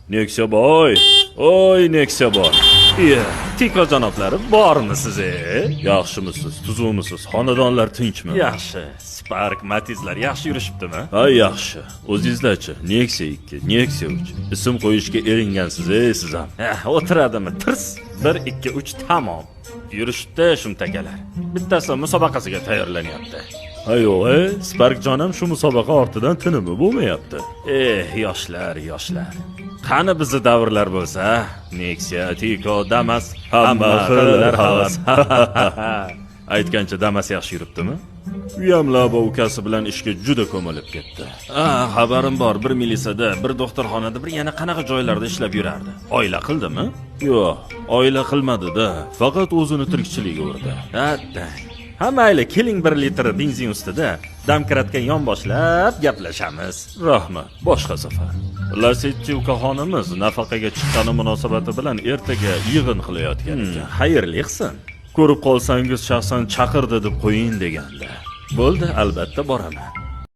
Nexia boy. Oy Nexia boy. Iya, Tiko janoblari bormisiz? Yaxshimisiz? Tuzukmisiz? Xonadonlar tinchmi? Yaxshi. Spark, Matizlar yaxshi yurishibdimi? Ha, yaxshi. O'zingizlarchi? Nexia 2, Nexia 3. Ism qo'yishga eringansiz, siz ham. O'tiradimi? Tirs. 1 2 3 tamom. Yurishibdi shumtakalar. Bittasi musobaqasiga tayyorlanyapti. Ayo, Spark jonim shu musobaqa ortidan tinimi bo'lmayapti. Yoshlar. Qani bizni davrlar bo'lsa, Nexia, Tiko, Damas, hamma xillar havas. Aytgancha Damas yaxshi yuribdimi? Uyamlab ukasi bilan ishga juda ko'milib ketdi. Xabarim bor, bir milisada, bir doktorxonada, bir yana qanaqa joylarda ishlab yurardi. Oila qildimi? Yo'q, oila qilmadi-da, faqat o'zini tirikchiligiga urdi. Ha mayli, keling 1 litr benzin ustida damkiratga yonboshlab gaplashamiz. Rahmat, boshqa safar. Lasetti ukaxonimiz nafaqaga chiqqani munosabati bilan ertaga yig'in qilayotgan ekan. Xayrli qilsin. Ko'rib qolsangiz shaxsan chaqirdi deb qo'ying deganda. Bo'ldi, albatta boraman.